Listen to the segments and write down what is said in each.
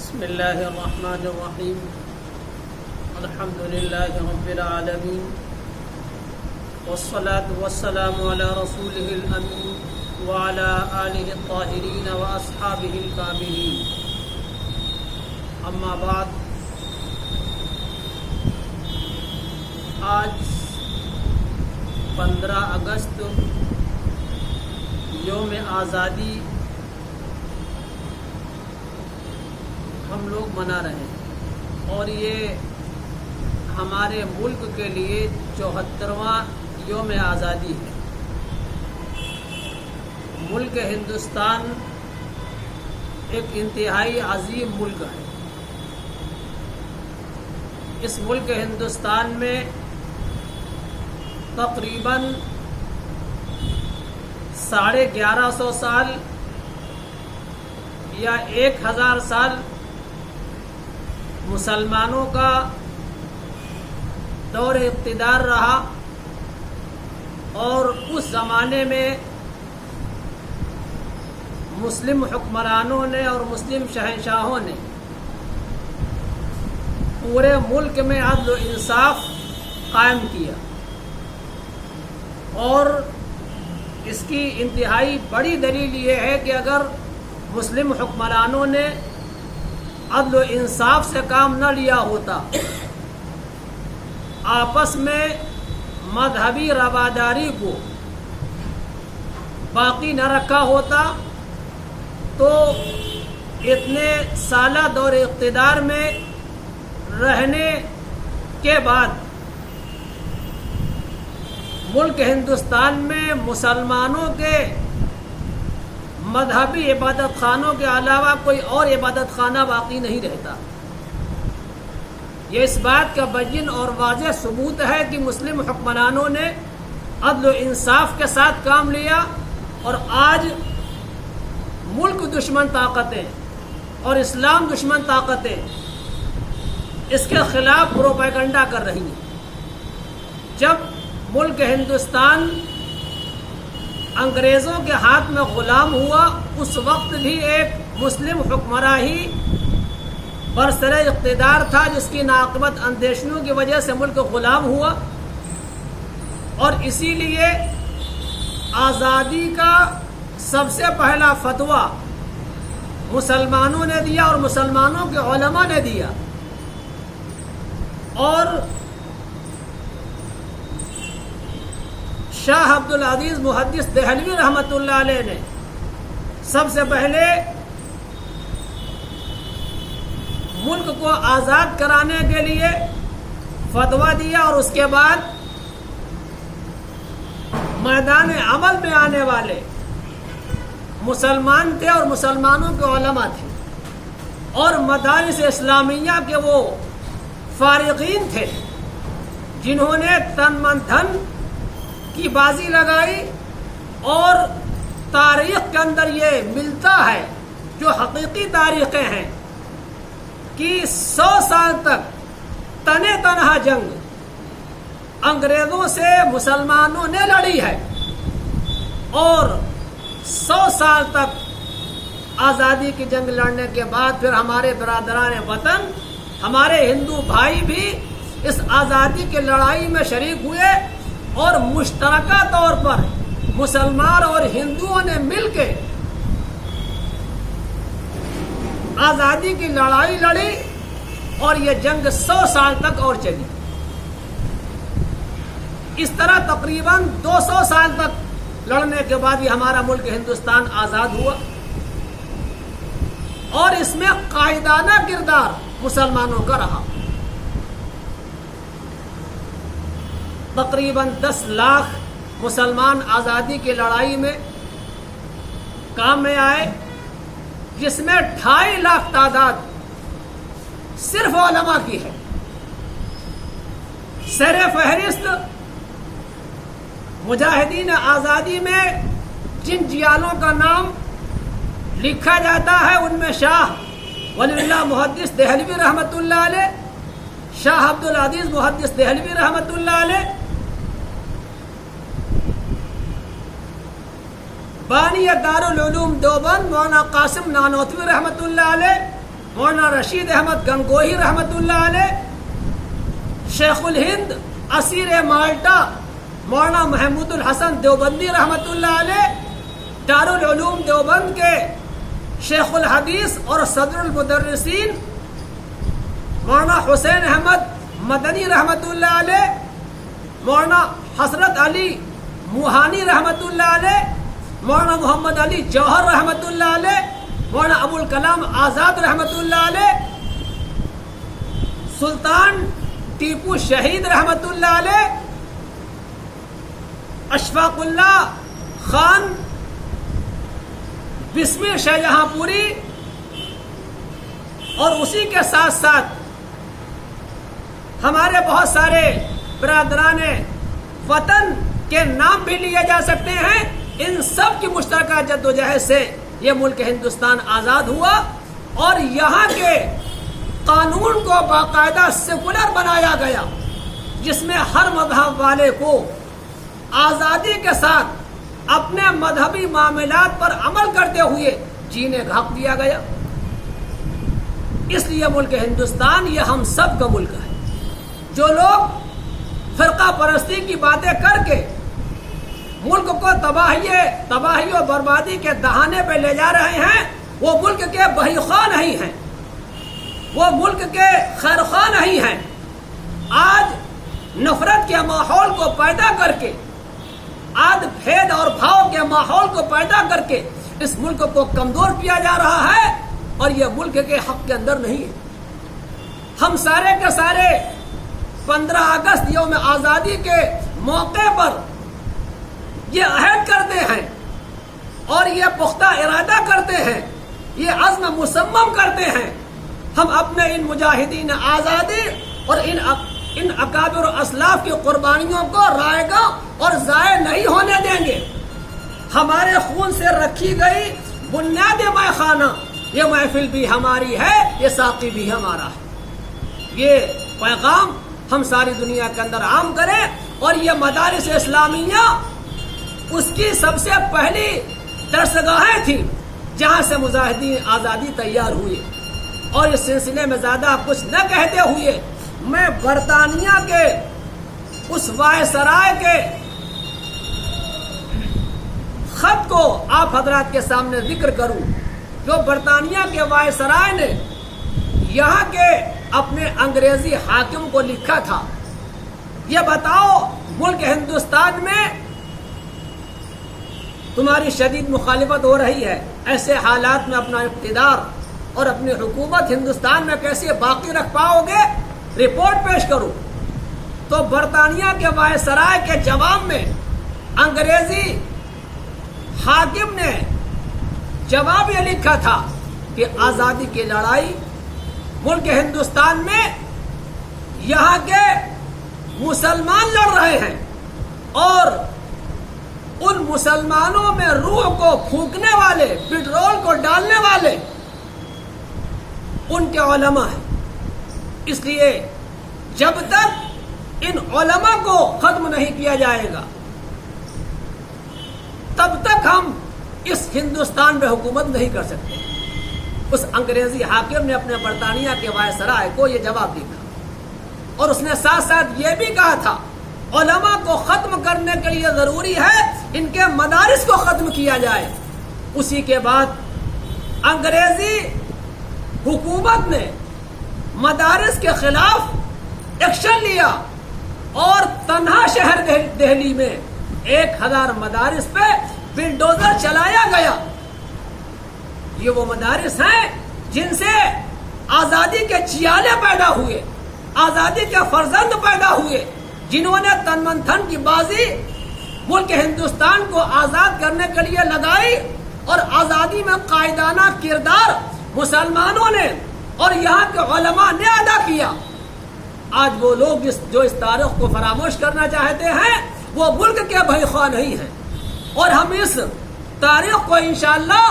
بسم اللہ الرحمن الرحیم الحمد للہ رب العالمین والصلاة والسلام علی رسولہ الامین وعلی آلہ الطاہرین واصحابہ الکاملین اما بعد. آج 15 اگست یوم آزادی ہم لوگ منا رہے ہیں اور یہ ہمارے ملک کے لیے 74واں یوم آزادی ہے. ملک ہندوستان ایک انتہائی عظیم ملک ہے. اس ملک ہندوستان میں تقریباً 1150 سال یا 1000 سال مسلمانوں کا دور اقتدار رہا اور اس زمانے میں مسلم حکمرانوں نے اور مسلم شہنشاہوں نے پورے ملک میں عدل و انصاف قائم کیا. اور اس کی انتہائی بڑی دلیل یہ ہے کہ اگر مسلم حکمرانوں نے عدل و انصاف سے کام نہ لیا ہوتا، آپس میں مذہبی رواداری کو باقی نہ رکھا ہوتا، تو اتنے سالہ دور اقتدار میں رہنے کے بعد ملک ہندوستان میں مسلمانوں کے مذہبی عبادت خانوں کے علاوہ کوئی اور عبادت خانہ باقی نہیں رہتا. یہ اس بات کا بین اور واضح ثبوت ہے کہ مسلم حکمرانوں نے عدل و انصاف کے ساتھ کام لیا اور آج ملک دشمن طاقتیں اور اسلام دشمن طاقتیں اس کے خلاف پروپیگنڈا کر رہی ہیں. جب ملک ہندوستان انگریزوں کے ہاتھ میں غلام ہوا، اس وقت بھی ایک مسلم حکمراں ہی برسر اقتدار تھا جس کی ناقابت اندیشیوں کی وجہ سے ملک غلام ہوا. اور اسی لیے آزادی کا سب سے پہلا فتویٰ مسلمانوں نے دیا اور مسلمانوں کے علماء نے دیا. اور شاہ عبدالعزیز محدث دہلوی رحمۃ اللہ علیہ نے سب سے پہلے ملک کو آزاد کرانے کے لیے فتویٰ دیا اور اس کے بعد میدان عمل میں آنے والے مسلمان تھے اور مسلمانوں کے علماء تھے اور مدارس اسلامیہ کے وہ فارغین تھے جنہوں نے تن من دھن کی بازی لگائی. اور تاریخ کے اندر یہ ملتا ہے، جو حقیقی تاریخیں ہیں، کہ 100 سال تک تنے تنہا جنگ انگریزوں سے مسلمانوں نے لڑی ہے اور 100 سال تک آزادی کی جنگ لڑنے کے بعد پھر ہمارے برادران وطن، ہمارے ہندو بھائی بھی اس آزادی کی لڑائی میں شریک ہوئے اور مشترکہ طور پر مسلمان اور ہندوؤں نے مل کے آزادی کی لڑائی لڑی اور یہ جنگ 100 سال تک اور چلی. اس طرح تقریباً 200 سال تک لڑنے کے بعد یہ ہمارا ملک ہندوستان آزاد ہوا. اور اس میں قائدانہ کردار مسلمانوں کا رہا. تقریباً 10 لاکھ مسلمان آزادی کی لڑائی میں کام میں آئے، جس میں 2.5 لاکھ تعداد صرف علماء کی ہے. سر فہرست مجاہدین آزادی میں جن جیالوں کا نام لکھا جاتا ہے ان میں شاہ ولی اللہ محدث دہلوی رحمۃ اللہ علیہ، شاہ عبدالعزیز محدث دہلوی رحمۃ اللہ علیہ، بانی دارالعلوم دیوبند مولانا قاسم نانوتوی رحمۃ اللہ علیہ، مولانا رشید احمد گنگوہی رحمت اللہ علیہ، شیخ الہند اسیر مالٹا مولانا محمود الحسن دیوبندی رحمت اللہ علیہ، دارالعلوم دیوبند کے شیخ الحدیث اور صدر المدرسین مولانا حسین احمد مدنی رحمت اللہ علیہ، مولانا حسرت علی موہانی رحمت اللہ علیہ، مولانا محمد علی جوہر رحمت اللہ علیہ، مولانا ابو الکلام آزاد رحمت اللہ علیہ، سلطان ٹیپو شہید رحمت اللہ علیہ، اشفاق اللہ خان بسمی شاہجہاں پوری، اور اسی کے ساتھ ساتھ ہمارے بہت سارے برادران وطن کے نام بھی لیے جا سکتے ہیں۔ ان سب کی مشترکہ جدوجہد سے یہ ملک ہندوستان آزاد ہوا، اور یہاں کے قانون کو باقاعدہ سیکولر بنایا گیا، جس میں ہر مذہب والے کو آزادی کے ساتھ اپنے مذہبی معاملات پر عمل کرتے ہوئے جینے کا حق دیا گیا۔ اس لیے ملک ہندوستان یہ ہم سب کا ملک ہے۔ جو لوگ فرقہ پرستی کی باتیں کر کے ملک کو تباہی و بربادی کے دہانے پہ لے جا رہے ہیں، وہ ملک کے بہی خواہ نہیں ہیں، وہ ملک کے خیر خواہ نہیں ہیں۔ آج نفرت کے ماحول کو پیدا کر کے، آج بھید اور بھاؤ کے ماحول کو پیدا کر کے اس ملک کو کمزور کیا جا رہا ہے، اور یہ ملک کے حق کے اندر نہیں ہے۔ ہم سارے کے سارے 15 اگست یوم آزادی کے موقع پر یہ عہد کرتے ہیں اور یہ پختہ ارادہ کرتے ہیں، یہ عزم مصمم کرتے ہیں، ہم اپنے ان مجاہدین آزادی اور ان اکابر و اسلاف کی قربانیوں کو رائے گا اور ضائع نہیں ہونے دیں گے۔ ہمارے خون سے رکھی گئی بنیاد مے خانہ، یہ محفل بھی ہماری ہے، یہ ساقی بھی ہمارا ہے۔ یہ پیغام ہم ساری دنیا کے اندر عام کریں، اور یہ مدارس اسلامیہ اس کی سب سے پہلی درسگاہیں تھیں جہاں سے مجاہدین آزادی تیار ہوئے۔ اور اس سلسلے میں زیادہ کچھ نہ کہتے ہوئے میں برطانیہ کے اس وائسرائے کے خط کو آپ حضرات کے سامنے ذکر کروں، جو برطانیہ کے وائسرائے نے یہاں کے اپنے انگریزی حاکم کو لکھا تھا۔ یہ بتاؤ ملک ہندوستان میں تمہاری شدید مخالفت ہو رہی ہے، ایسے حالات میں اپنا اقتدار اور اپنی حکومت ہندوستان میں کیسے باقی رکھ پاؤ گے؟ رپورٹ پیش کرو۔ تو برطانیہ کے وائسرائے کے جواب میں انگریزی حاکم نے جواب یہ لکھا تھا کہ آزادی کی لڑائی ملک ہندوستان میں یہاں کے مسلمان لڑ رہے ہیں، اور ان مسلمانوں میں روح کو پھونکنے والے، پٹرول کو ڈالنے والے ان کے علماء ہیں۔ اس لیے جب تک ان علماء کو ختم نہیں کیا جائے گا، تب تک ہم اس ہندوستان میں حکومت نہیں کر سکتے۔ اس انگریزی حاکم نے اپنے برطانیہ کے وائسرائے کو یہ جواب لکھا، اور اس نے ساتھ ساتھ یہ بھی کہا تھا علماء کو ختم کرنے کے لیے ضروری ہے ان کے مدارس کو ختم کیا جائے۔ اسی کے بعد انگریزی حکومت نے مدارس کے خلاف ایکشن لیا، اور تنہا شہر دہلی میں 1000 مدارس پہ بلڈوزر چلایا گیا۔ یہ وہ مدارس ہیں جن سے آزادی کے چیالے پیدا ہوئے، آزادی کے فرزند پیدا ہوئے، جنہوں نے تن من دھن کی بازی ملک ہندوستان کو آزاد کرنے کے لیے لگائی، اور آزادی میں قائدانہ کردار مسلمانوں نے اور یہاں کے علماء نے ادا کیا۔ آج وہ لوگ جو اس تاریخ کو فراموش کرنا چاہتے ہیں، وہ ملک کے بھائی خواہ نہیں ہیں، اور ہم اس تاریخ کو انشاءاللہ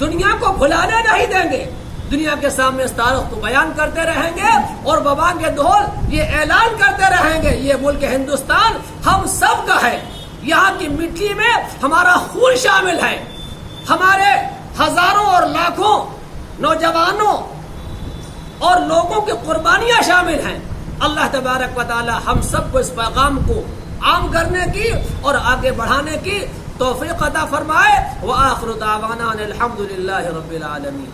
دنیا کو بھلانے نہیں دیں گے۔ دنیا کے سامنے اس تاریخ کو بیان کرتے رہیں گے، اور بابانگ دھول یہ اعلان کرتے رہیں گے، یہ ملک ہندوستان ہم سب کا ہے، یہاں کی مٹی میں ہمارا خون شامل ہے، ہمارے ہزاروں اور لاکھوں نوجوانوں اور لوگوں کی قربانیاں شامل ہیں. اللہ تبارک و تعالی ہم سب کو اس پیغام کو عام کرنے کی اور آگے بڑھانے کی توفیق عطا فرمائے. وآخر دعوانا الحمد للہ رب العالمین.